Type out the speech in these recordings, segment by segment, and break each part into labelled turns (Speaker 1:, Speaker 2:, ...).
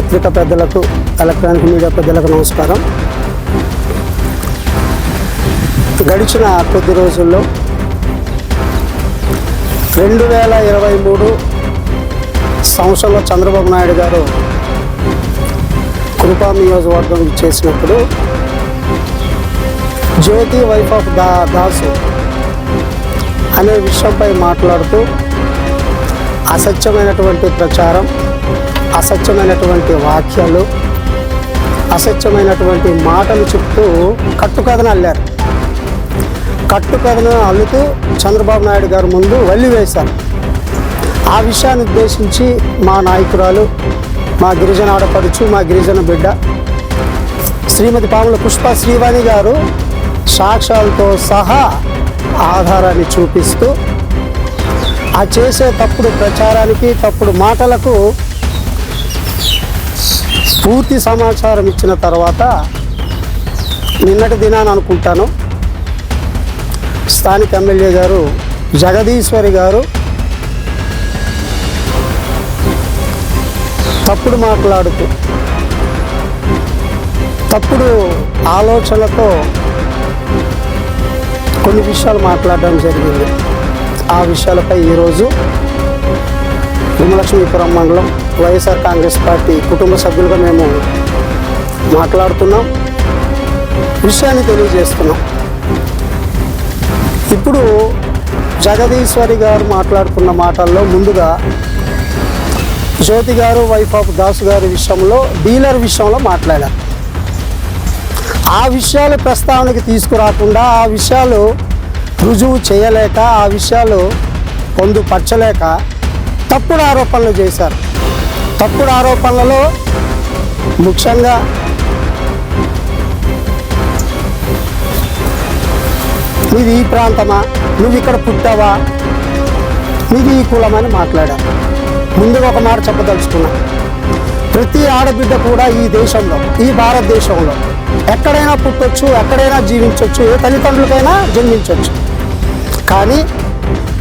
Speaker 1: పత్రికా పెద్దలకు, electronic media పెద్దలకు నమస్కారం. గడిచిన కొద్ది రోజుల్లో 2023 సంవత్సరంలో చంద్రబాబు నాయుడు గారు కురుపాం నియోజకవర్గం చేసినప్పుడు జ్యోతి వైఫ్ ఆఫ్ దాసు అనే విషయంపై మాట్లాడుతూ అసత్యమైనటువంటి ప్రచారం, అసత్యమైనటువంటి వాక్యాలు, అసత్యమైనటువంటి మాటలు చెప్తూ కట్టుకథను అల్లారు. కట్టుకథను అల్లుతూ చంద్రబాబు నాయుడు గారు ముందు వల్లి వేశారు. ఆ విషయాన్ని ఉద్దేశించి మా నాయకురాలు, మా గిరిజన ఆడపడుచు, మా గిరిజన బిడ్డ శ్రీమతి పాముల పుష్ప శ్రీవాణి గారు సాక్ష్యాలతో సహా ఆధారాన్ని చూపిస్తూ ఆ చేసే తప్పుడు ప్రచారానికి, తప్పుడు మాటలకు పూర్తి సమాచారం ఇచ్చిన తర్వాత నిన్నటి దినాన్ని అనుకుంటాను స్థానిక ఎమ్మెల్యే గారు జగదీశ్వరి గారు తప్పుడు మాట్లాడుతూ, తప్పుడు ఆలోచనలతో కొన్ని విషయాలు మాట్లాడడం జరిగింది. ఆ విషయాలపై ఈరోజు భూమలక్ష్మీపురం మండలం వైఎస్ఆర్ కాంగ్రెస్ పార్టీ కుటుంబ సభ్యులుగా మేము మాట్లాడుతున్నాం, విషయాన్ని తెలియజేస్తున్నాం. ఇప్పుడు జగదీశ్వరి గారు మాట్లాడుతున్న మాటల్లో ముందుగా జ్యోతి గారు వైఫ్ ఆఫ్ దాసు గారి విషయంలో, డీలర్ విషయంలో మాట్లాడారు. ఆ విషయాలు ప్రస్తావనకి తీసుకురాకుండా, ఆ విషయాలు రుజువు చేయలేక, ఆ విషయాలు పొందుపరచలేక తప్పుడు ఆరోపణలు చేశారు. తప్పుడు ఆరోపణలలో ముఖ్యంగా నీది ఈ ప్రాంతమా, నువ్వు ఇక్కడ పుట్టావా, నీది ఈ కులమని మాట్లాడారు. ముందుగా ఒక మాట చెప్పదలుచుకున్నా, ప్రతి ఆడబిడ్డ కూడా ఈ దేశంలో, ఈ భారతదేశంలో ఎక్కడైనా పుట్టొచ్చు, ఎక్కడైనా జీవించవచ్చు, ఏ తల్లిదండ్రులకైనా జన్మించవచ్చు. కానీ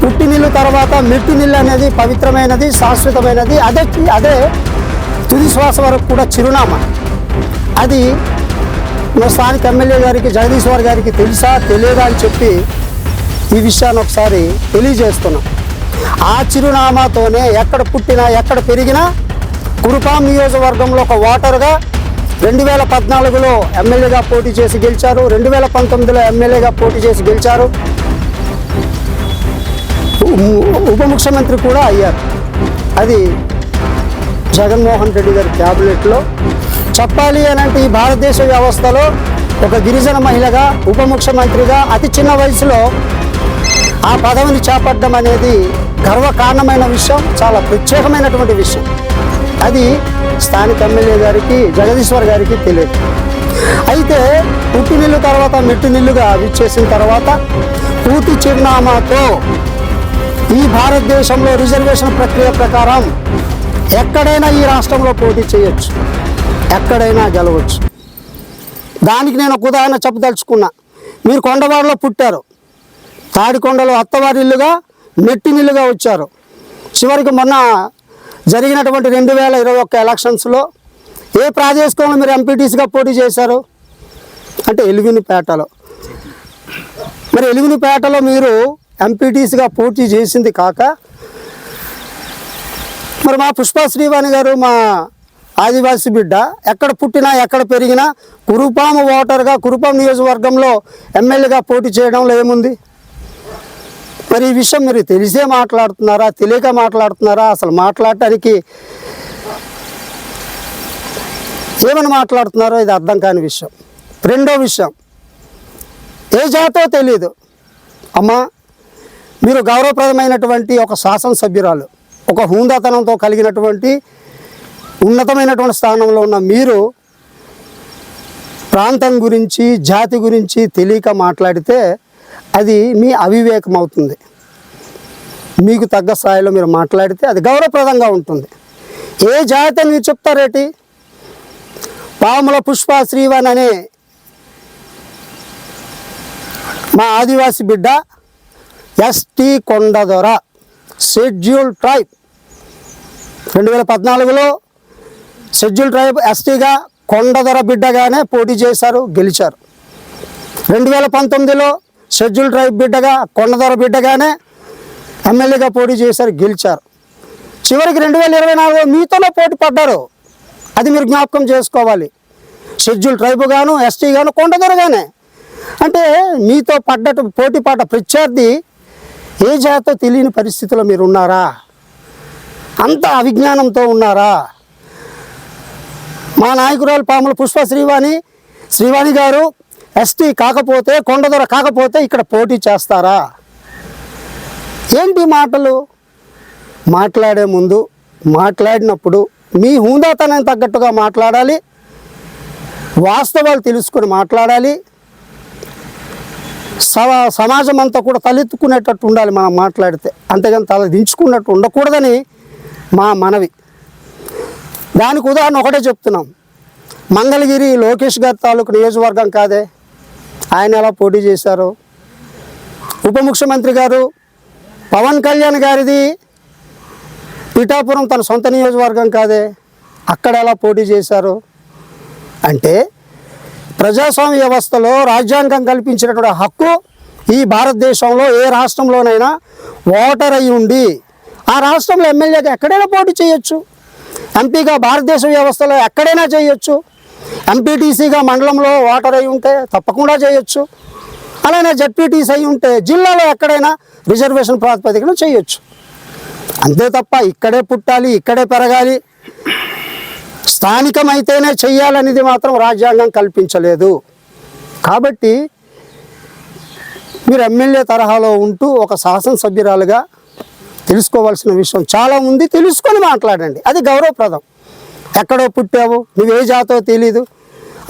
Speaker 1: పుట్టినిల్లు తర్వాత మెట్టినిల్లు అనేది పవిత్రమైనది, శాశ్వతమైనది. అదే తుది శ్వాస వరకు కూడా చిరునామా. అది మా స్థానిక ఎమ్మెల్యే గారికి, జగదీశ్వర్ గారికి తెలుసా తెలియదా అని చెప్పి ఈ విషయాన్ని ఒకసారి తెలియజేస్తున్నాం. ఆ చిరునామాతోనే ఎక్కడ పుట్టినా, ఎక్కడ పెరిగినా కురుపాం నియోజకవర్గంలో ఒక ఓటరుగా 2014లో ఎమ్మెల్యేగా పోటీ చేసి గెలిచారు, 2019లో ఎమ్మెల్యేగా పోటీ చేసి గెలిచారు, ఉప ముఖ్యమంత్రి కూడా అయ్యారు. అది జగన్మోహన్ రెడ్డి గారి క్యాబినెట్లో. చెప్పాలి అని అంటే ఈ భారతదేశ వ్యవస్థలో ఒక గిరిజన మహిళగా, ఉప ముఖ్యమంత్రిగా అతి చిన్న వయసులో ఆ పదవిని చేపట్టడం అనేది గర్వకారణమైన విషయం, చాలా ప్రత్యేకమైనటువంటి విషయం. అది స్థానిక ఎమ్మెల్యే గారికి, జగదీశ్వర్ గారికి తెలియదు. అయితే పుట్టినిల్లు తర్వాత మెట్టినిల్లుగా విచ్చేసిన తర్వాత పూర్తి చిరునామాతో ఈ భారతదేశంలో రిజర్వేషన్ ప్రక్రియ ప్రకారం ఎక్కడైనా ఈ రాష్ట్రంలో పోటీ చేయొచ్చు, ఎక్కడైనా గెలవచ్చు. దానికి నేను ఒక ఉదాహరణ చెప్పదలుచుకున్నా. మీరు కొండవాడలో పుట్టారు, తాడికొండలో అత్తవారిల్లుగా, మెట్టినిల్లుగా వచ్చారు. చివరికి మొన్న జరిగినటువంటి 2021 ఎలక్షన్స్లో ఏ ప్రాదేశికంలో మీరు ఎంపీటీసీగా పోటీ చేశారు అంటే ఎలివినిపేటలో. మరి ఎలివినిపేటలో మీరు ఎంపీటీసీగా పోటీ చేసింది కాక, మరి మా పుష్ప శ్రీవాణి గారు, మా ఆదివాసీ బిడ్డ, ఎక్కడ పుట్టినా ఎక్కడ పెరిగినా కురుపాం ఓటర్గా, కురుపాం నియోజకవర్గంలో ఎమ్మెల్యేగా పోటీ చేయడంలో ఏముంది? మరి ఈ విషయం మీరు తెలిసే మాట్లాడుతున్నారా, తెలియక మాట్లాడుతున్నారా? అసలు మాట్లాడటానికి ఏమని మాట్లాడుతున్నారో ఇది అర్థం కాని విషయం. రెండో విషయం, ఏ జాతో తెలియదు. అమ్మా, మీరు గౌరవప్రదమైనటువంటి ఒక శాసనసభ్యురాలు, ఒక హుందాతనంతో కలిగినటువంటి ఉన్నతమైనటువంటి స్థానంలో ఉన్న మీరు ప్రాంతం గురించి, జాతి గురించి తెలియక మాట్లాడితే అది మీ అవివేకం అవుతుంది. మీకు తగ్గ స్థాయిలో మీరు మాట్లాడితే అది గౌరవప్రదంగా ఉంటుంది. ఏ జాతి అని మీరు చెప్తారేటి? పాముల పుష్ప శ్రీవాణి అనే మా ఆదివాసీ బిడ్డ, ఎస్టీ కొండదొర, షెడ్యూల్ ట్రైబ్, 2014లో షెడ్యూల్ ట్రైబ్ ఎస్టీగా కొండదొర బిడ్డగానే పోటీ చేశారు, గెలిచారు. 2019లో షెడ్యూల్ ట్రైబ్ బిడ్డగా కొండదొర బిడ్డగానే ఎమ్మెల్యేగా పోటీ చేశారు, గెలిచారు. చివరికి 2024 మీతోనే పోటీ పడ్డారు. అది మీరు జ్ఞాపకం చేసుకోవాలి. షెడ్యూల్ ట్రైబ్ గాను, ఎస్టీ గాను, కొండదొరగానే. అంటే మీతో పోటీ పడ్డ ప్రత్యర్థి ఏ జాతో తెలియని పరిస్థితిలో మీరు ఉన్నారా? అంత అవిజ్ఞానంతో ఉన్నారా? మా నాయకురాలు పాముల పుష్ప శ్రీవాణి గారు ఎస్టీ కాకపోతే, కొండదొర కాకపోతే ఇక్కడ పోటీ చేస్తారా? ఏంటి మాటలు? మాట్లాడే ముందు, మాట్లాడినప్పుడు మీ హుందాతనం తగ్గట్టుగా మాట్లాడాలి, వాస్తవాలు తెలుసుకొని మాట్లాడాలి. సమాజం అంతా కూడా తలెత్తుకునేటట్టు ఉండాలి మనం మాట్లాడితే, అంతేగాని తల దించుకున్నట్టు ఉండకూడదని మా మనవి. దానికి ఉదాహరణ ఒకటే చెప్తున్నాం. మంగళగిరి లోకేష్ గారి తాలూకు నియోజకవర్గం కాదే, ఆయన ఎలా పోటీ చేశారు? ఉప ముఖ్యమంత్రి గారు పవన్ కళ్యాణ్ గారిది పిఠాపురం తన సొంత నియోజకవర్గం కాదే, అక్కడ ఎలా పోటీ చేశారు? అంటే ప్రజాస్వామ్య వ్యవస్థలో రాజ్యాంగం కల్పించినటువంటి హక్కు ఈ భారతదేశంలో ఏ రాష్ట్రంలోనైనా ఓటర్ అయి ఉండి ఆ రాష్ట్రంలో ఎమ్మెల్యేగా ఎక్కడైనా పోటీ చేయొచ్చు, ఎంపీగా భారతదేశ వ్యవస్థలో ఎక్కడైనా చేయొచ్చు, ఎంపీటీసీగా మండలంలో ఓటర్ అయి ఉంటే తప్పకుండా చేయొచ్చు, అలానే జడ్పీటీసీ అయి ఉంటే జిల్లాలో ఎక్కడైనా రిజర్వేషన్ ప్రాతిపదికన చేయొచ్చు. అంతే తప్ప ఇక్కడే పుట్టాలి, ఇక్కడే పెరగాలి, స్థానికమైతేనే చెయ్యాలనేది మాత్రం రాజ్యాంగం కల్పించలేదు. కాబట్టి మీరు ఎమ్మెల్యే తరహాలో ఉంటూ ఒక శాసనసభ్యురాలుగా తెలుసుకోవాల్సిన విషయం చాలా ఉంది, తెలుసుకొని మాట్లాడండి. అది గౌరవప్రదం. ఎక్కడో పుట్టావు, నువ్వే జాతో తెలీదు,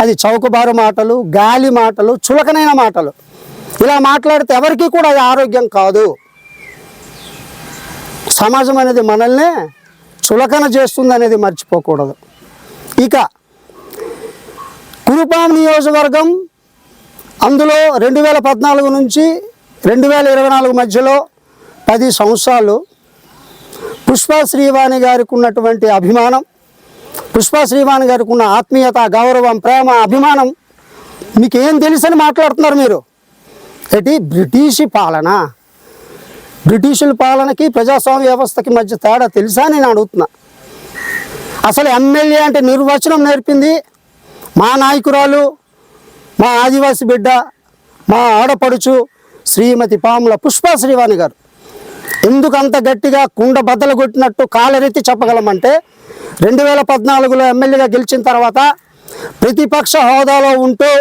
Speaker 1: అది చౌకబారు మాటలు, గాలి మాటలు, చులకనైన మాటలు. ఇలా మాట్లాడితే ఎవరికి కూడా అది ఆరోగ్యం కాదు. సమాజం అనేది మనల్నే చులకన చేస్తుంది అనేది మర్చిపోకూడదు. ఇక కురుపాం నియోజకవర్గం, అందులో 2014 నుంచి 2024 మధ్యలో 10 సంవత్సరాలు పుష్ప శ్రీవాణి గారికి ఉన్నటువంటి అభిమానం, పుష్ప శ్రీవాణి గారికి ఉన్న ఆత్మీయత, గౌరవం, ప్రేమ, అభిమానం మీకు ఏం తెలుసని మాట్లాడుతున్నారు మీరు? ఏంటి బ్రిటిషుల పాలనకి ప్రజాస్వామ్య వ్యవస్థకి మధ్య తేడా తెలుసా నేను అడుగుతున్నా. అసలు ఎమ్మెల్యే అంటే నిర్వచనం నేర్పింది మా నాయకురాలు, మా ఆదివాసి బిడ్డ, మా ఆడపడుచు శ్రీమతి పాముల పుష్ప శ్రీవాణి గారు. ఎందుకు అంత గట్టిగా కుండ బద్దలు కొట్టినట్టు కాలరెత్తి చెప్పగలమంటే 2014లో ఎమ్మెల్యేగా గెలిచిన తర్వాత ప్రతిపక్ష హోదాలో ఉంటూ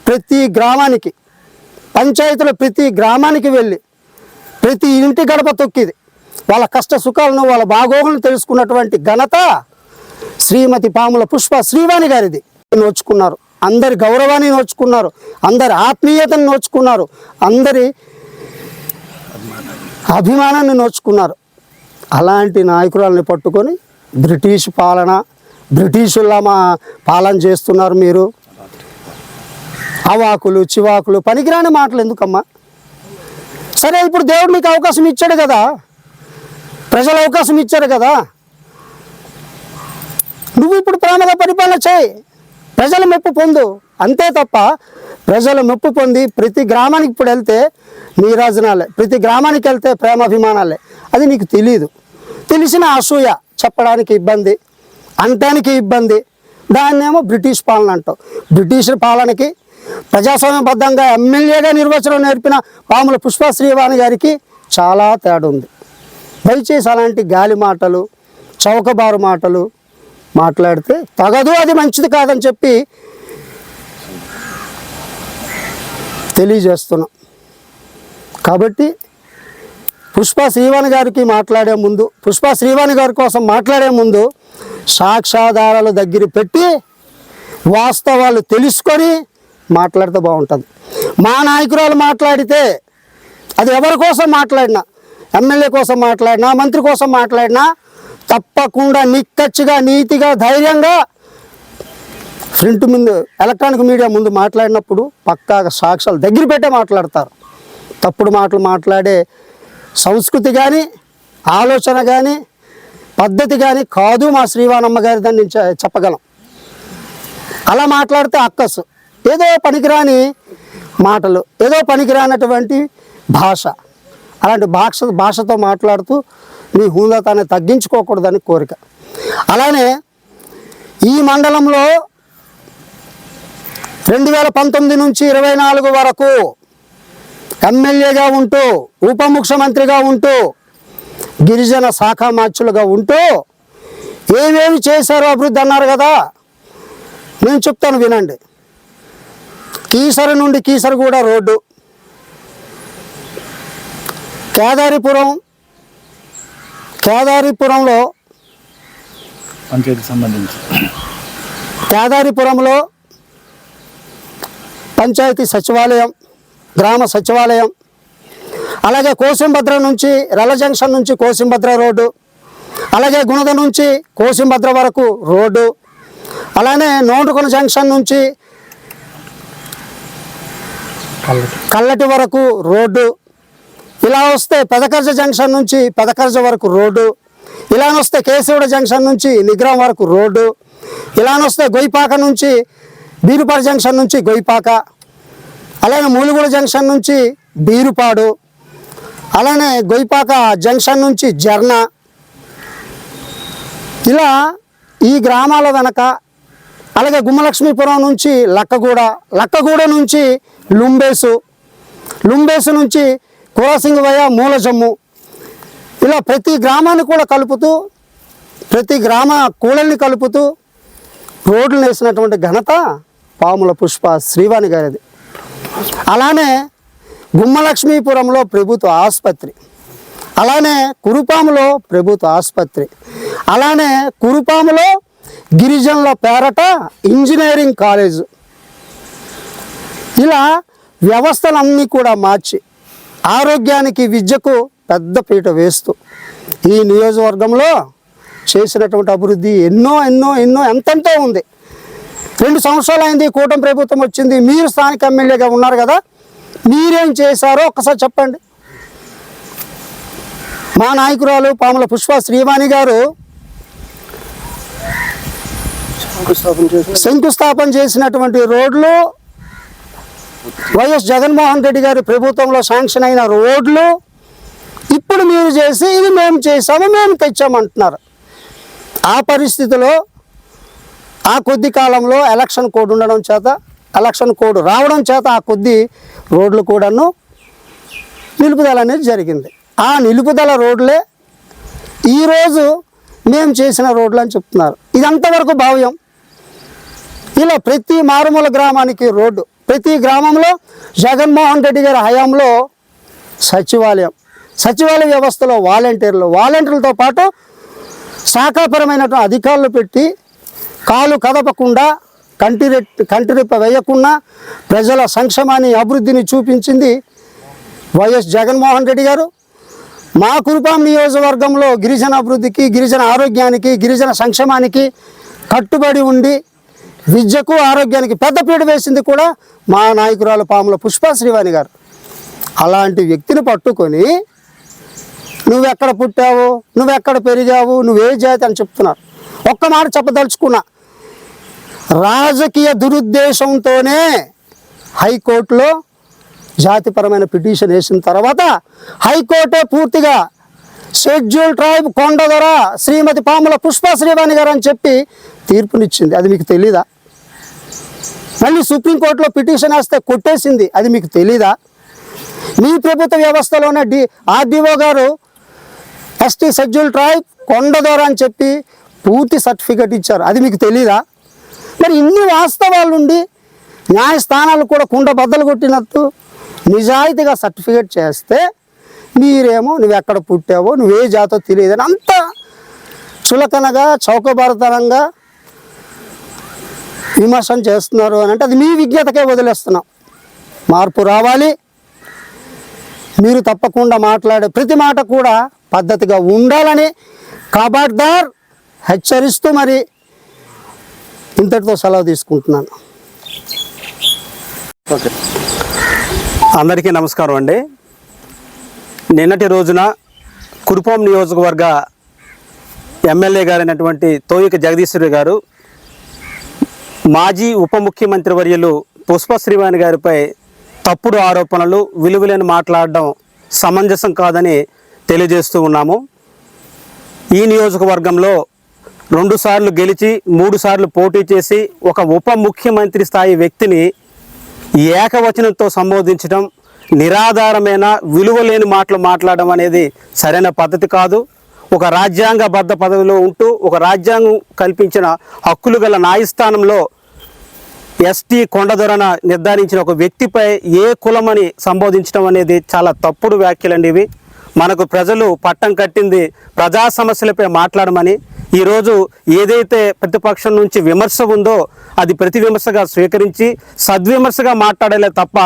Speaker 1: ప్రతి గ్రామానికి, పంచాయతీలో ప్రతి గ్రామానికి వెళ్ళి ప్రతి ఇంటి గడప తొక్కిది వాళ్ళ కష్ట సుఖాలను, వాళ్ళ బాగోగులను తెలుసుకున్నటువంటి ఘనత శ్రీమతి పాముల పుష్ప శ్రీవాణి గారిది. నోచుకున్నారు, అందరి గౌరవాన్ని నోచుకున్నారు, అందరి ఆత్మీయతను నోచుకున్నారు, అందరి అభిమానాన్ని నోచుకున్నారు. అలాంటి నాయకురాలని పట్టుకొని బ్రిటిషుల్లా మా పాలన చేస్తున్నారు మీరు. అవాకులు చివాకులు పనికిరాని మాటలు ఎందుకమ్మా? సరే, ఇప్పుడు దేవుడు నీకు అవకాశం ఇచ్చాడు కదా, ప్రజలు అవకాశం ఇచ్చారు కదా, నువ్వు ఇప్పుడు ప్రేమగా పరిపాలన చేయి, ప్రజల మెప్పు పొందు. అంతే తప్ప ప్రజల మెప్పు పొంది ప్రతి గ్రామానికి ఇప్పుడు వెళ్తే నీరాజనాలే, ప్రతి గ్రామానికి వెళ్తే ప్రేమాభిమానాలే. అది నీకు తెలీదు. తెలిసిన అసూయ, చెప్పడానికి ఇబ్బంది, అనటానికి ఇబ్బంది. దాన్నేమో బ్రిటిష్ పాలన అంటావు. బ్రిటిష్ పాలనకి ప్రజాస్వామ్యబద్ధంగా ఎమ్మెల్యేగా నిర్వచనం నేర్పిన పాముల పుష్ప శ్రీవాణి గారికి చాలా తేడా ఉంది. దయచేసి అలాంటి గాలి మాటలు, చౌకబారు మాటలు మాట్లాడితే తగదు, అది మంచిది కాదని చెప్పి తెలియజేస్తున్నాం. కాబట్టి పుష్ప శ్రీవాణి గారికి మాట్లాడే ముందు, పుష్ప శ్రీవాణి గారి కోసం మాట్లాడే ముందు సాక్ష్యాధారాలు దగ్గర పెట్టి వాస్తవాలు తెలుసుకొని మాట్లాడితే బాగుంటుంది. మా నాయకురాలు మాట్లాడితే అది ఎవరి కోసం మాట్లాడినా, ఎమ్మెల్యే కోసం మాట్లాడినా, మంత్రి కోసం మాట్లాడినా తప్పకుండా నిక్కచ్చిగా, నీతిగా, ధైర్యంగా ఫ్రంట్ ముందు, ఎలక్ట్రానిక్ మీడియా ముందు మాట్లాడినప్పుడు పక్కాగా సాక్ష్యాలు దగ్గర పెట్టే మాట్లాడతారు. తప్పుడు మాటలు మాట్లాడే సంస్కృతి కానీ, ఆలోచన కానీ పద్ధతి కానీ కాదు మా శ్రీవాణమ్మ గారిదని నేను చెప్పగలం. అలా మాట్లాడితే అక్కసు, ఏదో పనికిరాని మాటలు, ఏదో పనికిరానటువంటి భాష, అలాంటి భాషతో మాట్లాడుతూ నీ హుందాతాన్ని తగ్గించుకోకూడదని కోరిక. అలానే ఈ మండలంలో 2019 నుంచి 24 వరకు ఎమ్మెల్యేగా ఉంటూ, ఉప ముఖ్యమంత్రిగా ఉంటూ, గిరిజన శాఖ మార్చులుగా ఉంటూ ఏమేమి చేశారో అభివృద్ధి అన్నారు కదా, నేను చెప్తాను వినండి. కీసర నుండి కీసరగూడ రోడ్డు, కేదారిపురంలో
Speaker 2: పంచాయతీకి సంబంధించి
Speaker 1: కేదారిపురంలో పంచాయతీ సచివాలయం, గ్రామ సచివాలయం, అలాగే కోసింభద్ర నుంచి రెల్ల జంక్షన్ నుంచి కోసింభద్ర రోడ్డు, అలాగే గుణద నుంచి కోసింభద్ర వరకు రోడ్డు, అలానే నోటుకొన జంక్షన్ నుంచి కల్లటి వరకు రోడ్డు, ఇలా వస్తే పెదకర్జ జంక్షన్ నుంచి పెదకర్జ వరకు రోడ్డు, ఇలా వస్తే కేశవుడ జంక్షన్ నుంచి నిగ్రహం వరకు రోడ్డు, ఇలా వస్తే గొయ్యిపాక నుంచి బీరుపాడు జంక్షన్ నుంచి గొయ్యిపాక, అలానే మూలుగూడ జంక్షన్ నుంచి బీరుపాడు, అలానే గొయ్యిపాక జంక్షన్ నుంచి జర్న, ఇలా ఈ గ్రామాల వెనక, అలాగే గుమ్మలక్ష్మీపురం నుంచి లక్కగూడ నుంచి లుంబేసు నుంచి కురాసింగ్ వయ మూలజమ్ము, ఇలా ప్రతి గ్రామాన్ని కూడా కలుపుతూ, ప్రతి గ్రామ కూడల్ని కలుపుతూ రోడ్లు వేసినటువంటి ఘనత పాముల పుష్ప శ్రీవాణి గారిది. అలానే గుమ్మలక్ష్మీపురంలో ప్రభుత్వ ఆసుపత్రి, అలానే కురుపాములో ప్రభుత్వ ఆసుపత్రి, అలానే కురుపాములో గిరిజనుల పేరట ఇంజనీరింగ్ కాలేజు, ఇలా వ్యవస్థలన్నీ కూడా మార్చి ఆరోగ్యానికి విద్యకు పెద్ద పీట వేస్తూ ఈ నియోజకవర్గంలో చేసినటువంటి అభివృద్ధి ఎన్నో ఎంతెంతో ఉంది. 2 సంవత్సరాలు అయింది కూటమి ప్రభుత్వం వచ్చింది, మీరు స్థానిక ఎమ్మెల్యేగా ఉన్నారు కదా, మీరేం చేశారో ఒక్కసారి చెప్పండి. మా నాయకురాలు పాముల పుష్ప శ్రీవాణి గారు శంకుస్థాపన చేసినటువంటి రోడ్లు, వైఎస్ జగన్మోహన్ రెడ్డి గారి ప్రభుత్వంలో శాంక్షన్ అయిన రోడ్లు ఇప్పుడు మీరు చేసి ఇది మేము చేసాము, మేము తెచ్చామంటున్నారు. ఆ పరిస్థితిలో ఆ కొద్ది కాలంలో ఎలక్షన్ కోడ్ ఉండడం చేత, ఎలక్షన్ కోడ్ రావడం చేత ఆ కొద్ది రోడ్లు కూడాను నిలుపుదల అనేది జరిగింది. ఆ నిలుపుదల రోడ్లే ఈరోజు మేము చేసిన రోడ్లు అని చెప్తున్నారు. ఇది అంతవరకు భావ్యం. ఇలా ప్రతి మారుమూల గ్రామానికి రోడ్డు, ప్రతి గ్రామంలో జగన్మోహన్ రెడ్డి గారి హయాంలో సచివాలయ వ్యవస్థలో వాలంటీర్లతో పాటు శాఖాపరమైనటువంటి అధికారులు పెట్టి కాలు కదపకుండా, కంటిరెప్ప వేయకుండా ప్రజల సంక్షేమాన్ని, అభివృద్ధిని చూపించింది వైఎస్ జగన్మోహన్ రెడ్డి గారు. మా కురుపాం నియోజకవర్గంలో గిరిజన అభివృద్ధికి, గిరిజన ఆరోగ్యానికి, గిరిజన సంక్షేమానికి కట్టుబడి ఉండి విద్యకు, ఆరోగ్యానికి పెద్దపీట వేసింది కూడా మా నాయకురాలు పాముల పుష్ప శ్రీవాణి గారు. అలాంటి వ్యక్తిని పట్టుకొని నువ్వెక్కడ పుట్టావు, నువ్వెక్కడ పెరిగావు, నువ్వే జాతి అని చెప్తున్నారు. ఒక్క మాట చెప్పదలుచుకున్నా, రాజకీయ దురుద్దేశంతోనే హైకోర్టులో జాతిపరమైన పిటిషన్ వేసిన తర్వాత హైకోర్టే పూర్తిగా షెడ్యూల్ ట్రైబ్ కొండదొర శ్రీమతి పాముల పుష్ప శ్రీవాణి గారు అని చెప్పి తీర్పునిచ్చింది. అది మీకు తెలీదా? మళ్ళీ సుప్రీంకోర్టులో పిటిషన్ వేస్తే కొట్టేసింది. అది మీకు తెలీదా? మీ ప్రభుత్వ వ్యవస్థలోనే ఆర్డీఓ గారు ఎస్టీ షెడ్యూల్ ట్రైబ్ కొండదొర అని చెప్పి పూర్తి సర్టిఫికెట్ ఇచ్చారు. అది మీకు తెలీదా? మరి ఇన్ని వాస్తవాలు ఉండి న్యాయస్థానాలు కూడా కుండ బద్దలు కొట్టినట్టు నిజాయితీగా సర్టిఫికేట్ చేస్తే మీరేమో నువ్వెక్కడ పుట్టావో, నువ్వే జాతో తెలియదని అంత చులకనగా, చౌకబారుతనంగా విమర్శన చేస్తున్నారు అని అంటే అది మీ విజ్ఞతకే వదిలేస్తున్నాం. మార్పు రావాలి. మీరు తప్పకుండా మాట్లాడే ప్రతి మాట కూడా పద్ధతిగా ఉండాలని ఖబర్దార్ హెచ్చరిస్తూ మరి ఇంతటితో సెలవు తీసుకుంటున్నాను.
Speaker 3: ఓకే, అందరికీ నమస్కారం అండి. నిన్నటి రోజున కురుపాం నియోజకవర్గ ఎమ్మెల్యే గారైనటువంటి తోయిక జగదీశ్వరి గారు మాజీ ఉప ముఖ్యమంత్రి వర్యులు పుష్ప శ్రీవాణి గారిపై తప్పుడు ఆరోపణలు విలువలేని మాట్లాడడం సమంజసం కాదని తెలియజేస్తూ ఉన్నాము. ఈ నియోజకవర్గంలో 2 సార్లు గెలిచి 3 సార్లు పోటీ చేసి ఒక ఉప ముఖ్యమంత్రి స్థాయి వ్యక్తిని ఏకవచనంతో సంబోధించడం, నిరాధారమైన విలువలేని మాటలు మాట్లాడడం అనేది సరైన పద్ధతి కాదు. ఒక రాజ్యాంగబద్ధ పదవిలో ఉంటూ ఒక రాజ్యాంగం కల్పించిన హక్కులు గల న్యాయస్థానంలో ఎస్టీ కొండదొరన నిర్ధారించిన ఒక వ్యక్తిపై ఏ కులమని సంబోధించడం అనేది చాలా తప్పుడు వ్యాఖ్యలండి ఇవి. మనకు ప్రజలు పట్టం కట్టింది ప్రజా సమస్యలపై మాట్లాడమని. ఈరోజు ఏదైతే ప్రతిపక్షం నుంచి విమర్శ ఉందో అది ప్రతి విమర్శగా స్వీకరించి సద్విమర్శగా మాట్లాడలే తప్ప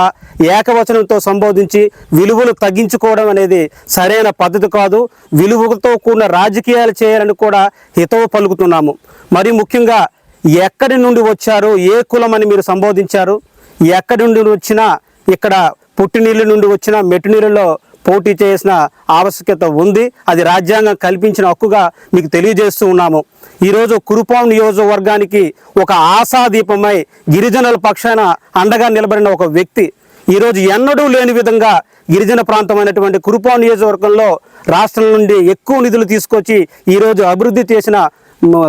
Speaker 3: ఏకవచనంతో సంబోధించి విలువలు తగ్గించుకోవడం అనేది సరైన పద్ధతి కాదు. విలువలతో కూడిన రాజకీయాలు చేయాలని కూడా హితవు పలుకుతున్నాము. మరి ముఖ్యంగా ఎక్కడి నుండి వచ్చారు, ఏ కులమని మీరు సంబోధించారు? ఎక్కడి నుండి వచ్చినా ఇక్కడ పుట్టినీళ్ళ నుండి వచ్చిన మెట్టునీళ్ళలో పోటీ చేసిన ఆవశ్యకత ఉంది. అది రాజ్యాంగం కల్పించిన హక్కుగా మీకు తెలియజేస్తూ ఉన్నాము. ఈరోజు కురుపాం నియోజకవర్గానికి ఒక ఆశాదీపమై గిరిజనుల పక్షాన అండగా నిలబడిన ఒక వ్యక్తి ఈరోజు ఎన్నడూ లేని విధంగా గిరిజన ప్రాంతమైనటువంటి కురుపాం నియోజకవర్గంలో రాష్ట్రం నుండి ఎక్కువ నిధులు తీసుకొచ్చి ఈరోజు అభివృద్ధి చేసిన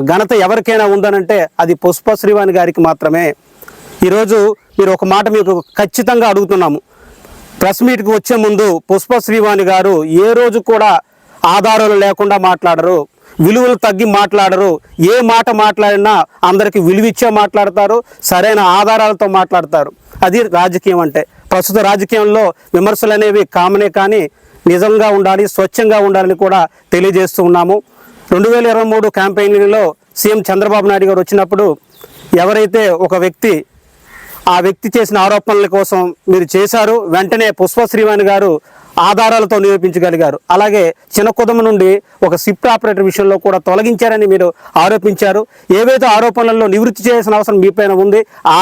Speaker 3: ఘనత ఎవరికైనా ఉందనంటే అది పుష్ప శ్రీవాణి గారికి మాత్రమే. ఈరోజు మీరు ఒక మాట మీకు ఖచ్చితంగా అడుగుతున్నాము. ప్రెస్ మీట్కి వచ్చే ముందు పుష్ప శ్రీవాణి గారు ఏ రోజు కూడా ఆధారాలు లేకుండా మాట్లాడరు, విలువలు తగ్గి మాట్లాడరు. ఏ మాట మాట్లాడినా అందరికీ విలువిచ్చే మాట్లాడతారు, సరైన ఆధారాలతో మాట్లాడతారు. అది రాజకీయం అంటే. ప్రస్తుత రాజకీయంలో విమర్శలు అనేవి కామనే, కానీ నిజంగా ఉండాలి, స్వచ్ఛంగా ఉండాలని కూడా తెలియజేస్తూ ఉన్నాము. 2023 క్యాంపెయిన్లో సీఎం చంద్రబాబు నాయుడు గారు వచ్చినప్పుడు ఎవరైతే ఒక వ్యక్తి ఆ వ్యక్తి చేసిన ఆరోపణల కోసం మీరు చేశారు, వెంటనే పుష్ప శ్రీవాణి గారు ఆధారాలతో నిరూపించగలిగారు. అలాగే చిన్నకుదమ నుండి ఒక షిఫ్ట్ ఆపరేటర్ విషయంలో కూడా తొలగించారని మీరు ఆరోపించారు. ఏవైతే ఆరోపణలలో నివృత్తి చేయాల్సిన అవసరం మీపైన ఉంది, ఆ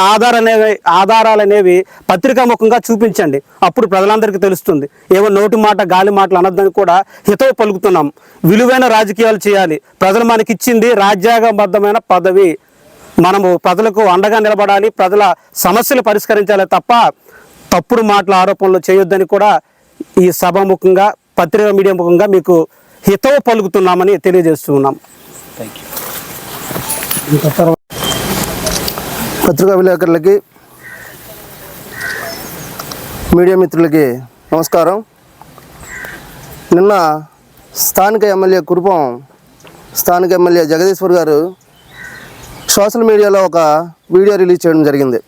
Speaker 3: ఆధారాలు అనేవి పత్రికాముఖంగా చూపించండి. అప్పుడు ప్రజలందరికీ తెలుస్తుంది. ఏవో నోటి మాట గాలి మాటలు అనొద్దని కూడా హితవు పలుకుతున్నాం. విలువైన రాజకీయాలు చేయాలి. ప్రజలు మనకిచ్చింది రాజ్యాంగబద్ధమైన పదవి. మనము ప్రజలకు అండగా నిలబడాలి, ప్రజల సమస్యలు పరిష్కరించాలి తప్ప తప్పుడు మాటల ఆరోపణలు చేయొద్దని కూడా ఈ సభాముఖంగా పత్రికా మీడియా ముఖంగా మీకు హితవు పలుకుతున్నామని తెలియజేస్తూ ఉన్నాం.
Speaker 4: పత్రికా విలేకరులకి, మీడియా మిత్రులకి నమస్కారం. నిన్న స్థానిక ఎమ్మెల్యే కురుపాం స్థానిక ఎమ్మెల్యే జగదీశ్వర్ గారు సోషల్ మీడియాలో ఒక వీడియో రిలీజ్ చేయడం జరిగింది.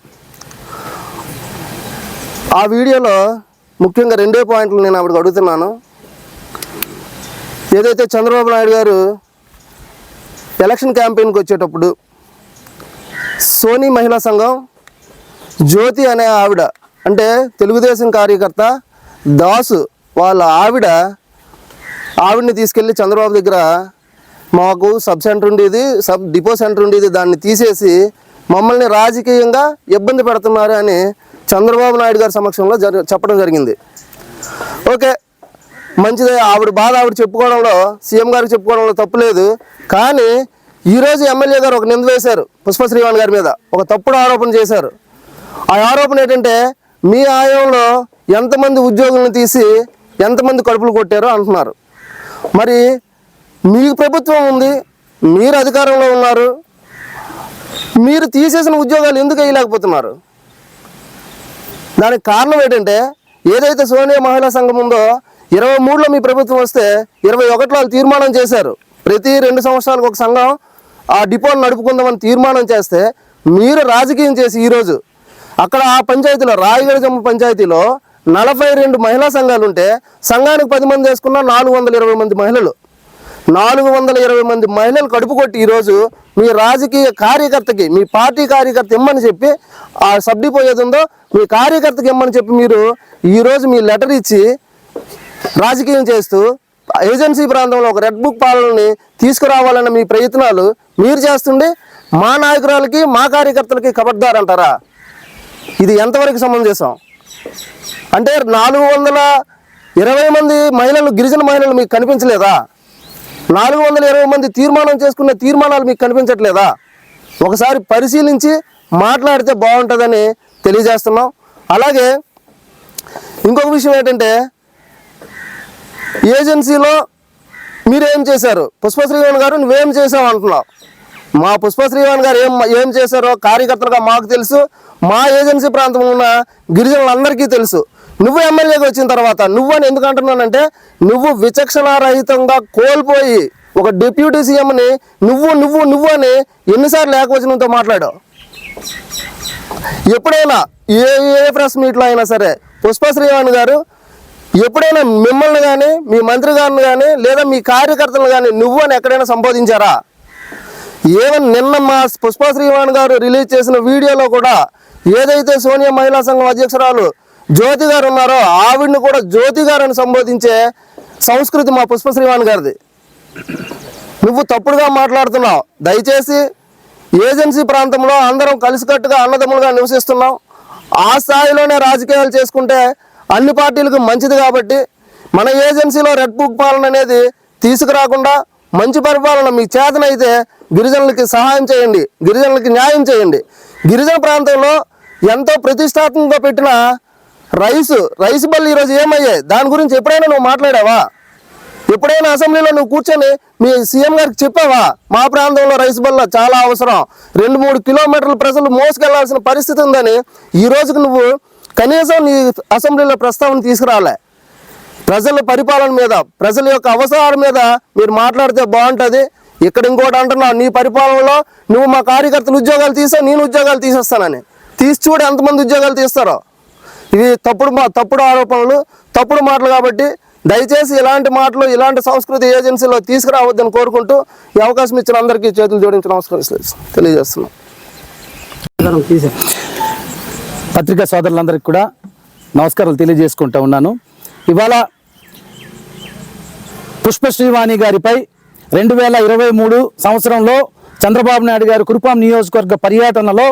Speaker 4: ఆ వీడియోలో ముఖ్యంగా 2 పాయింట్లు నేను ఆవిడకి అడుగుతున్నాను. ఏదైతే చంద్రబాబు నాయుడు గారు ఎలక్షన్ క్యాంపెయిన్కి వచ్చేటప్పుడు సోనీ మహిళా సంఘం జ్యోతి అనే ఆవిడ, అంటే తెలుగుదేశం కార్యకర్త దాసు వాళ్ళ ఆవిడని తీసుకెళ్ళి చంద్రబాబు దగ్గర మాకు సబ్ సెంటర్ ఉండేది, సబ్ డిపో సెంటర్ ఉండేది, దాన్ని తీసేసి మమ్మల్ని రాజకీయంగా ఇబ్బంది పెడుతున్నారు అని చంద్రబాబు నాయుడు గారి సమక్షంలో చెప్పడం జరిగింది. ఓకే, మంచిదే. ఆవిడ బాధ ఆవిడ చెప్పుకోవడంలో, సీఎం గారికి చెప్పుకోవడంలో తప్పు లేదు. కానీ ఈరోజు ఎమ్మెల్యే గారు ఒక నింద వేశారు పుష్ప శ్రీవాణి గారి మీద, ఒక తప్పుడు ఆరోపణ చేశారు. ఆ ఆరోపణ ఏంటంటే మీ ఆయంలో ఎంతమంది ఉద్యోగులను తీసి ఎంతమంది కడుపులు కొట్టారో అంటున్నారు. మరి మీకు ప్రభుత్వం ఉంది, మీరు అధికారంలో ఉన్నారు, మీరు తీసేసిన ఉద్యోగాలు ఎందుకు వేయలేకపోతున్నారు? దానికి కారణం ఏంటంటే ఏదైతే సోనియా మహిళా సంఘం ఉందో 23లో మీ ప్రభుత్వం వస్తే 21లో వాళ్ళు తీర్మానం చేశారు. ప్రతి 2 సంవత్సరాలకు ఒక సంఘం ఆ డిపోను నడుపుకుందామని తీర్మానం చేస్తే మీరు రాజకీయం చేసి ఈరోజు అక్కడ ఆ పంచాయతీలో రాయగడజమ్మ పంచాయతీలో 42 మహిళా సంఘాలు ఉంటే సంఘానికి 10 మంది వేసుకున్న 420 మంది మహిళలు, 420 మంది మహిళలు కడుపు కొట్టి ఈరోజు మీ రాజకీయ కార్యకర్తకి, మీ పార్టీ కార్యకర్త ఇమ్మని చెప్పి ఆ సబ్ డిపో ఏది ఉందో మీ కార్యకర్తకి ఇమ్మని చెప్పి మీరు ఈరోజు మీ లెటర్ ఇచ్చి రాజకీయం చేస్తూ ఏజెన్సీ ప్రాంతంలో ఒక రెడ్ బుక్ పాలనని తీసుకురావాలన్న మీ ప్రయత్నాలు మీరు చేస్తుండే మా నాయకురాలకి, మా కార్యకర్తలకి కబడ్దారంటారా? ఇది ఎంతవరకు సమంజసం? అంటే 420 మంది మహిళలు, గిరిజన మహిళలు మీకు కనిపించలేదా? 420 మంది తీర్మానం చేసుకున్న తీర్మానాలు మీకు కనిపించట్లేదా? ఒకసారి పరిశీలించి మాట్లాడితే బాగుంటుందని తెలియజేస్తున్నాం. అలాగే ఇంకొక విషయం ఏంటంటే, ఏజెన్సీలో మీరేం చేశారు? పుష్పశ్రీవాణి గారు నువ్వేం చేసావు అంటున్నావు. మా పుష్పశ్రీవాణి గారు ఏం చేశారో కార్యకర్తలుగా మాకు తెలుసు, మా ఏజెన్సీ ప్రాంతంలో ఉన్న గిరిజనులందరికీ తెలుసు. నువ్వు ఎమ్మెల్యేగా వచ్చిన తర్వాత నువ్వని ఎందుకు అంటున్నానంటే, నువ్వు విచక్షణారహితంగా కోల్పోయి ఒక డిప్యూటీ సీఎంని నువ్వు అని ఎన్నిసార్లు ఏకవచనంతో మాట్లాడావు. ఎప్పుడైనా ఏ ప్రెస్ మీట్లో అయినా సరే పుష్పశ్రీవాణి గారు ఎప్పుడైనా మిమ్మల్ని కానీ మీ మంత్రి గారిని కానీ లేదా మీ కార్యకర్తలను కానీ నువ్వు అని ఎక్కడైనా సంబోధించారా? ఏమని నిన్న మా పుష్పశ్రీవాణి గారు రిలీజ్ చేసిన వీడియోలో కూడా ఏదైతే సోనియా మహిళా సంఘం అధ్యక్షురాలు జ్యోతి గారు ఉన్నారో ఆవిడ్ని కూడా జ్యోతి గారు అని సంబోధించే సంస్కృతి మా పుష్పశ్రీవాణి గారిది. నువ్వు తప్పుడుగా మాట్లాడుతున్నావు. దయచేసి ఏజెన్సీ ప్రాంతంలో అందరం కలిసికట్టుగా అన్నదమ్ములుగా నివసిస్తున్నాం. ఆ స్థాయిలోనే రాజకీయాలు చేసుకుంటే అన్ని పార్టీలకు మంచిది. కాబట్టి మన ఏజెన్సీలో రెడ్ బుక్ పాలన అనేది తీసుకురాకుండా మంచి పరిపాలన మీ చేతనైతే గిరిజనులకి సహాయం చేయండి, గిరిజనులకి న్యాయం చేయండి. గిరిజన ప్రాంతంలో ఎంతో ప్రతిష్టాత్మకంగా పెట్టిన రైస్ బళ్ళు ఈరోజు ఏమయ్యాయి? దాని గురించి ఎప్పుడైనా నువ్వు మాట్లాడావా? ఎప్పుడైనా అసెంబ్లీలో నువ్వు కూర్చొని మీ సీఎం గారికి చెప్పావా? మా ప్రాంతంలో రైస్ బల్ల చాలా అవసరం, 2-3 కిలోమీటర్ల ప్రజలు మోసుకెళ్లాల్సిన పరిస్థితి ఉందని ఈ రోజుకి నువ్వు కనీసం నీ అసెంబ్లీలో ప్రస్తావన తీసుకురాలే. ప్రజల పరిపాలన మీద, ప్రజల యొక్క అవసరాల మీద మీరు మాట్లాడితే బాగుంటుంది. ఇక్కడ ఇంకోటి అంటున్నావు, నీ పరిపాలనలో నువ్వు మా కార్యకర్తలు ఉద్యోగాలు తీసావు, నేను ఉద్యోగాలు తీసేస్తానని. తీసి చూడు ఎంతమంది ఉద్యోగాలు తీస్తారో. ఇవి తప్పుడు ఆరోపణలు, తప్పుడు మాటలు. కాబట్టి దయచేసి ఇలాంటి మాటలు, ఇలాంటి సంస్కృతి ఏజెన్సీలో తీసుకురావద్దని కోరుకుంటూ ఈ అవకాశం ఇచ్చిన అందరికీ చేతులు జోడించి నమస్కరిస్తున్నాను, తెలియజేస్తున్నాం.
Speaker 2: పత్రికా సోదరులందరికీ కూడా నమస్కారాలు తెలియజేసుకుంటూ ఉన్నాను. ఇవాళ పుష్పశ్రీవాణి గారిపై 2023 సంవత్సరంలో చంద్రబాబు నాయుడు గారు కురుపాం నియోజకవర్గ పర్యటనలో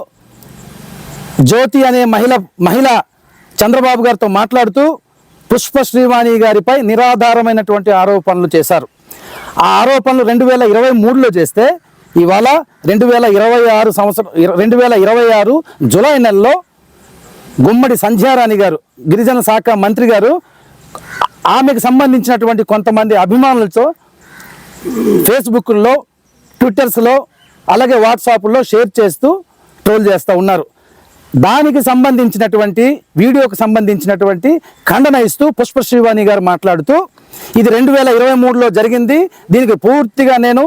Speaker 2: జ్యోతి అనే మహిళ చంద్రబాబు గారితో మాట్లాడుతూ పుష్పశ్రీవాణి గారిపై నిరాధారమైనటువంటి ఆరోపణలు చేశారు. ఆ ఆరోపణలు 2023లో చేస్తే ఇవాళ 2026 జూలై నెలలో గుమ్మడి సంధ్యారాణి గారు, గిరిజన శాఖ మంత్రి గారు, ఆమెకు సంబంధించినటువంటి కొంతమంది అభిమానులతో ఫేస్బుక్లో, ట్విట్టర్స్లో, అలాగే వాట్సాప్లో షేర్ చేస్తూ ట్రోల్ చేస్తూ ఉన్నారు. దానికి సంబంధించినటువంటి వీడియోకి సంబంధించినటువంటి ఖండన ఇస్తూ పుష్పశ్రీవాణి గారు మాట్లాడుతూ, ఇది 2023లో జరిగింది, దీనికి పూర్తిగా నేను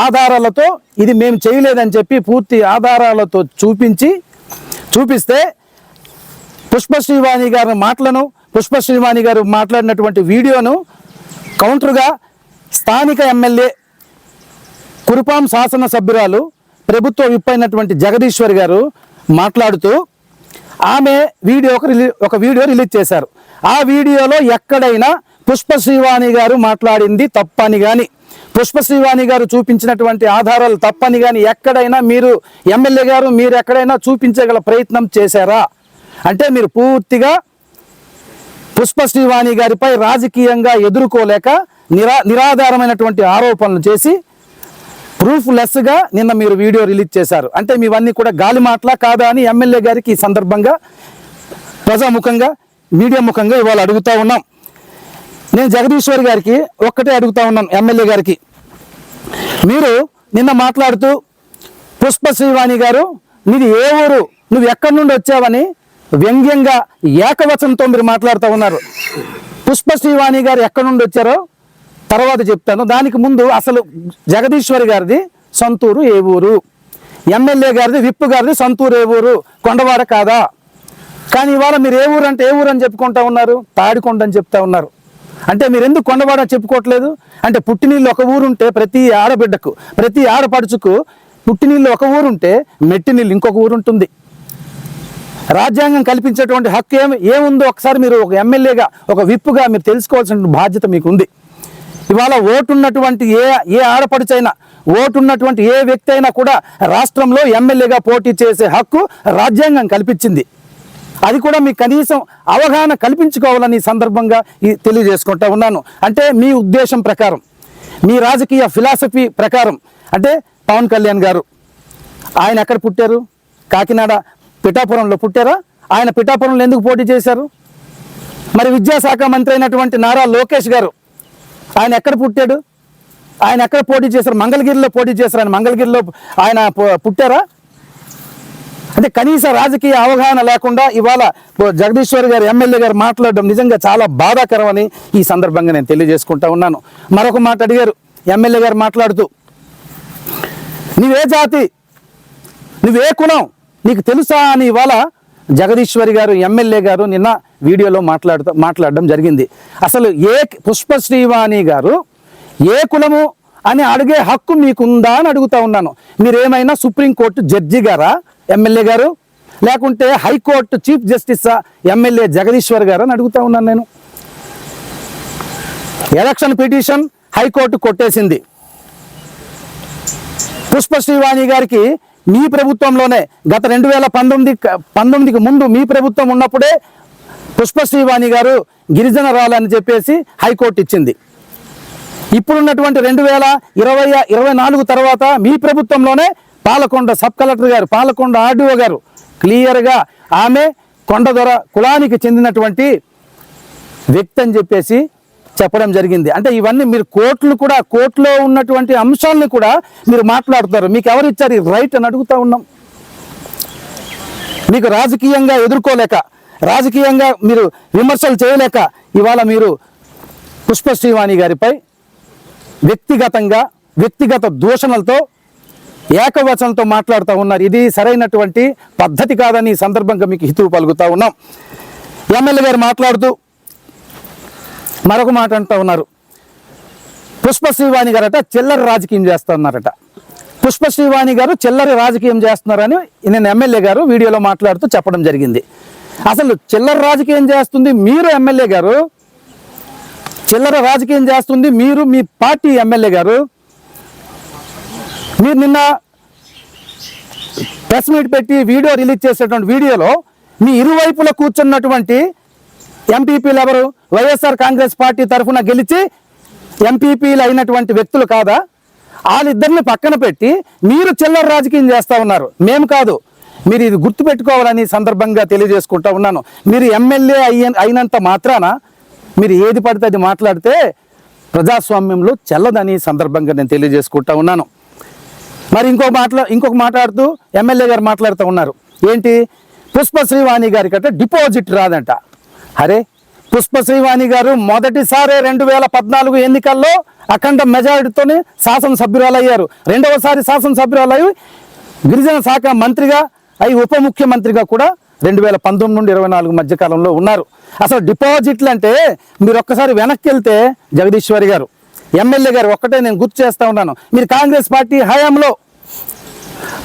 Speaker 2: ఆధారాలతో, ఇది మేము చేయలేదని చెప్పి పూర్తి ఆధారాలతో చూపిస్తే పుష్పశ్రీవాణి గారి మాటలను, పుష్పశ్రీవాణి గారు మాట్లాడినటువంటి వీడియోను కౌంటర్గా స్థానిక ఎమ్మెల్యే కురుపాం శాసనసభ్యురాలు ప్రభుత్వ విప్ అయినటువంటి జగదీశ్వరి గారు మాట్లాడుతూ ఆమె ఒక వీడియో రిలీజ్ చేశారు. ఆ వీడియోలో ఎక్కడైనా పుష్పశ్రీవాణి గారు మాట్లాడింది తప్పని కానీ, పుష్పశ్రీవాణి గారు చూపించినటువంటి ఆధారాలు తప్పని కానీ ఎక్కడైనా మీరు ఎమ్మెల్యే గారు మీరు ఎక్కడైనా చూపించగల ప్రయత్నం చేశారా? అంటే మీరు పూర్తిగా పుష్పశ్రీవాణి గారిపై రాజకీయంగా ఎదుర్కోలేక నిరాధారమైనటువంటి ఆరోపణలు చేసి ప్రూఫ్ లెస్గా నిన్న మీరు వీడియో రిలీజ్ చేశారు. అంటే మీవన్నీ కూడా గాలి మాటలా కాదా అని ఎమ్మెల్యే గారికి ఈ సందర్భంగా ప్రజాముఖంగా, మీడియా ముఖంగా ఇవాళ అడుగుతూ ఉన్నాం. నేను జగదీశ్వర్ గారికి ఒక్కటే అడుగుతా ఉన్నాను, ఎమ్మెల్యే గారికి, మీరు నిన్న మాట్లాడుతూ పుష్పశ్రీవాణి గారు మీది ఏ ఊరు, నువ్వు ఎక్కడి నుండి వచ్చావని వ్యంగ్యంగా ఏకవచనంతో మీరు మాట్లాడుతూ ఉన్నారు. పుష్పశ్రీవాణి గారు ఎక్కడి నుండి వచ్చారో తర్వాత చెప్తాను. దానికి ముందు అసలు జగదీశ్వరి గారిది సొంతూరు ఏ ఊరు, ఎమ్మెల్యే గారిది విప్ గారిది సొంతూరు ఏ ఊరు, కొండవాడ కాదా? కానీ ఇవాళ మీరు ఏ ఊరు అంటే ఏ ఊరు అని చెప్పుకుంటా ఉన్నారు, తాడికొండ అని చెప్తా ఉన్నారు. అంటే మీరు ఎందుకు కొండవాడ చెప్పుకోవట్లేదు? అంటే పుట్టినీళ్ళు ఒక ఊరుంటే ప్రతి ఆడబిడ్డకు, ప్రతి ఆడపడుచుకు పుట్టినీళ్ళు ఒక ఊరుంటే మెట్టినీళ్ళు ఇంకొక ఊరు ఉంటుంది. రాజ్యాంగం కల్పించేటువంటి హక్కు ఏముందో ఒకసారి మీరు ఒక ఎమ్మెల్యేగా, ఒక విప్పుగా మీరు తెలుసుకోవాల్సిన బాధ్యత మీకు ఉంది. ఇవాళ ఓటున్నటువంటి ఏ ఆడపడుచైనా, ఓటున్నటువంటి ఏ వ్యక్తి అయినా కూడా రాష్ట్రంలో ఎమ్మెల్యేగా పోటీ చేసే హక్కు రాజ్యాంగం కల్పించింది. అది కూడా మీకు కనీసం అవగాహన కల్పించుకోవాలని సందర్భంగా తెలియజేసుకుంటా ఉన్నాను. అంటే మీ ఉద్దేశం ప్రకారం మీ రాజకీయ ఫిలాసఫీ ప్రకారం అంటే పవన్ కళ్యాణ్ గారు ఆయన ఎక్కడ పుట్టారు? కాకినాడ పిఠాపురంలో పుట్టారా? ఆయన పిఠాపురంలో ఎందుకు పోటీ చేశారు? మరి విద్యాశాఖ మంత్రి అయినటువంటి నారా లోకేష్ గారు ఆయన ఎక్కడ పుట్టాడు? ఆయన ఎక్కడ పోటీ చేశారు? మంగళగిరిలో పోటీ చేశారు. ఆయన మంగళగిరిలో ఆయన పుట్టారా? అంటే కనీస రాజకీయ అవగాహన లేకుండా ఇవాళ జగదీశ్వర్ గారు ఎమ్మెల్యే గారు మాట్లాడడం నిజంగా చాలా బాధాకరం అని ఈ సందర్భంగా నేను తెలియజేసుకుంటా ఉన్నాను. మరొక మాట అడిగారు ఎమ్మెల్యే గారు మాట్లాడుతూ, నువ్వే జాతి, నువ్వే కులం, నీకు తెలుసా అని ఇవాళ జగదీశ్వరి గారు ఎమ్మెల్యే గారు నిన్న వీడియోలో మాట్లాడడం జరిగింది. అసలు పుష్పశ్రీవాణి గారు ఏ కులము అని అడిగే హక్కు మీకుందా అని అడుగుతా ఉన్నాను. మీరేమైనా సుప్రీంకోర్టు జడ్జి గారా ఎమ్మెల్యే గారు, లేకుంటే హైకోర్టు చీఫ్ జస్టిసా ఎమ్మెల్యే జగదీశ్వర్ గారు అని అడుగుతా ఉన్నాను నేను. ఎలక్షన్ పిటిషన్ హైకోర్టు కొట్టేసింది. పుష్పశ్రీవాణి గారికి మీ ప్రభుత్వంలోనే గత 2019కి ముందు మీ ప్రభుత్వం ఉన్నప్పుడే పుష్పశ్రీవాణి గారు గిరిజనరాలని చెప్పేసి హైకోర్టు ఇచ్చింది. ఇప్పుడున్నటువంటి 2024 తర్వాత మీ ప్రభుత్వంలోనే పాలకొండ సబ్ కలెక్టర్ గారు, పాలకొండ ఆర్డీఓ గారు క్లియర్గా ఆమె కొండదొర కులానికి చెందినటువంటి వ్యక్తి అని చెప్పేసి చెప్పడం జరిగింది. అంటే ఇవన్నీ మీరు కోర్టులో ఉన్నటువంటి అంశాలను కూడా మీరు మాట్లాడుతారు. మీకు ఎవరు ఇచ్చారు ఈ రైట్ అని అడుగుతా ఉన్నాం. మీకు రాజకీయంగా ఎదుర్కోలేక, రాజకీయంగా మీరు విమర్శలు చేయలేక ఇవాళ మీరు పుష్పశ్రీవాణి గారిపై వ్యక్తిగత దూషణలతో ఏకవచనంతో మాట్లాడుతూ ఉన్నారు. ఇది సరైనటువంటి పద్ధతి కాదని ఈ సందర్భంగా మీకు హితువు పలుకుతా ఉన్నాం. ఎమ్మెల్యే గారు మాట్లాడుతూ మరొక మాట అంటూ ఉన్నారు. పుష్పశ్రీవాణి గారట చిల్లర రాజకీయం చేస్తున్నారట. పుష్పశ్రీవాణి గారు చిల్లర రాజకీయం చేస్తున్నారని నేను ఎమ్మెల్యే గారు వీడియోలో మాట్లాడుతూ చెప్పడం జరిగింది. అసలు చిల్లర రాజకీయం చేస్తుంది మీరు ఎమ్మెల్యే గారు, చిల్లర రాజకీయం చేస్తుంది మీరు, మీ పార్టీ ఎమ్మెల్యే గారు. మీరు నిన్న ప్రెస్ మీట్ పెట్టి వీడియో రిలీజ్ చేసేటువంటి వీడియోలో మీ ఇరువైపులా కూర్చున్నటువంటి ఎంపీపీలు ఎవరు? వైఎస్ఆర్ కాంగ్రెస్ పార్టీ తరఫున గెలిచి ఎంపీపీలు అయినటువంటి వ్యక్తులు కాదా? వాళ్ళిద్దరిని పక్కన పెట్టి మీరు చిల్లర రాజకీయం చేస్తూ ఉన్నారు. మేము కాదు, మీరు ఇది గుర్తుపెట్టుకోవాలని సందర్భంగా తెలియజేసుకుంటా ఉన్నాను. మీరు ఎమ్మెల్యే అయినంత మాత్రాన మీరు ఏది పడితే అది మాట్లాడితే ప్రజాస్వామ్యంలో చెల్లదని సందర్భంగా నేను తెలియజేసుకుంటా ఉన్నాను. మరి ఇంకొక మాట్లాడుతూ ఎమ్మెల్యే గారు మాట్లాడుతూ ఉన్నారు. ఏంటి? పుష్పశ్రీవాణి గారికి అంటే డిపాజిట్ రాదంట. అరే, పుష్పశ్రీవాణి గారు మొదటిసారి 2014 ఎన్నికల్లో అఖండ మెజారిటీతోనే శాసనసభ్యురాలు అయ్యారు. రెండవసారి శాసనసభ్యురాలు అయ్యి గిరిజన శాఖ మంత్రిగా అయి ఉప ముఖ్యమంత్రిగా కూడా 2019 నుండి 2024 మధ్య కాలంలో ఉన్నారు. అసలు డిపాజిట్లు అంటే మీరు ఒక్కసారి వెనక్కి వెళ్తే జగదీశ్వరి గారు ఎమ్మెల్యే గారు ఒక్కటే నేను గుర్తు చేస్తూ ఉన్నాను. మీరు కాంగ్రెస్ పార్టీ హయాంలో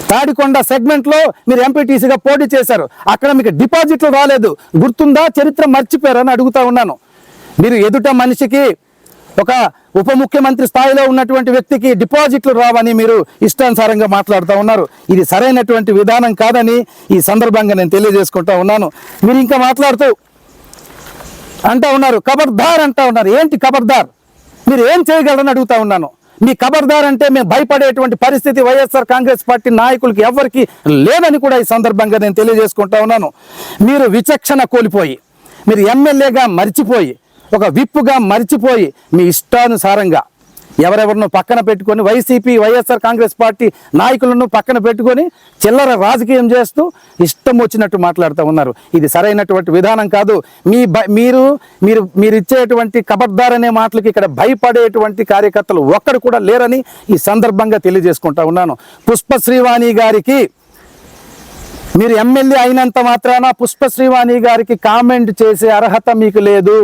Speaker 2: తాడికొండ సెగ్మెంట్లో మీరు ఎంపీటీసీగా పోటీ చేశారు. అక్కడ మీకు డిపాజిట్లు రాలేదు, గుర్తుందా? చరిత్ర మర్చిపోయారని అడుగుతా ఉన్నాను. మీరు ఎదుట మనిషికి, ఒక ఉప ముఖ్యమంత్రి స్థాయిలో ఉన్నటువంటి వ్యక్తికి డిపాజిట్లు రావని మీరు ఇష్టానుసారంగా మాట్లాడుతూ ఉన్నారు. ఇది సరైనటువంటి విధానం కాదని ఈ సందర్భంగా నేను తెలియజేసుకుంటా ఉన్నాను. మీరు ఇంకా మాట్లాడుతూ అంటూ ఉన్నారు ఖబర్దార్ అంటూ ఉన్నారు. ఏంటి ఖబర్దార్? మీరు ఏం చేయగలరని అడుగుతా ఉన్నాను. మీ ఖబర్దార్ అంటే మేము భయపడేటువంటి పరిస్థితి వైఎస్ఆర్ కాంగ్రెస్ పార్టీ నాయకులకి ఎవరికి లేదని కూడా ఈ సందర్భంగా నేను తెలియజేసుకుంటా ఉన్నాను. మీరు విచక్షణ కోల్పోయి, మీరు ఎమ్మెల్యేగా మర్చిపోయి, ఒక విప్పుగా మర్చిపోయి మీ ఇష్టానుసారంగా ఎవరెవరినో పక్కన పెట్టుకొని వైఎస్ఆర్ కాంగ్రెస్ పార్టీ నాయకులను పక్కన పెట్టుకొని చిల్లర రాజకీయం చేస్తూ ఇష్టం వచ్చినట్టు మాట్లాడుతూ ఉన్నారు. ఇది సరైనటువంటి విధానం కాదు. మీరు ఇచ్చేటువంటి ఖబర్దార్ అనే మాటలకి ఇక్కడ భయపడేటువంటి కార్యకర్తలు ఒక్కడు కూడా లేరని ఈ సందర్భంగా తెలియజేసుకుంటా ఉన్నాను. పుష్పశ్రీవాణి గారికి మీరు ఎమ్మెల్యే అయినంత మాత్రాన పుష్పశ్రీవాణి గారికి కామెంట్ చేసే అర్హత మీకు లేదు.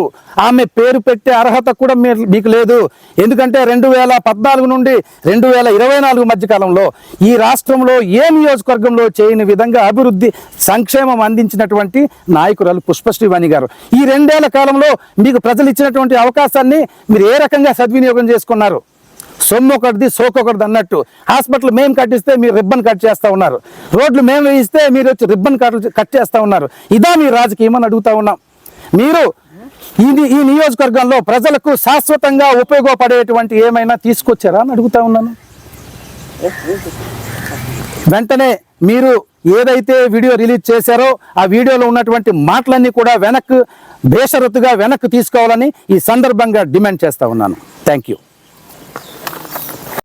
Speaker 2: ఆమె పేరు పెట్టే అర్హత కూడా మీకు లేదు. ఎందుకంటే 2014 నుండి 2024 మధ్య కాలంలో ఈ రాష్ట్రంలో ఏ నియోజకవర్గంలో చేయని విధంగా అభివృద్ధి సంక్షేమం అందించినటువంటి నాయకురాలు పుష్పశ్రీవాణి గారు. ఈ 2 ఏళ్ల కాలంలో మీకు ప్రజలు ఇచ్చినటువంటి అవకాశాన్ని మీరు ఏ రకంగా సద్వినియోగం చేసుకున్నారు? సొమ్ము ఒకటిది సోకొకటిది అన్నట్టు. హాస్పిటల్ మేము కట్టిస్తే మీరు రిబ్బన్ కట్ చేస్తూ ఉన్నారు. రోడ్లు మేము వేయిస్తే మీరు వచ్చి రిబ్బన్ కట్ చేస్తూ ఉన్నారు. ఇదా మీ రాజకీయం అని అడుగుతా ఉన్నాం. మీరు ఈ నియోజకవర్గంలో ప్రజలకు శాశ్వతంగా ఉపయోగపడేటువంటి ఏమైనా తీసుకొచ్చారా అని అడుగుతా ఉన్నాను. వెంటనే మీరు ఏదైతే వీడియో రిలీజ్ చేశారో ఆ వీడియోలో ఉన్నటువంటి మాటలన్నీ కూడా బేషరతుగా వెనక్కి తీసుకోవాలని ఈ సందర్భంగా డిమాండ్ చేస్తా ఉన్నాను. Thank you.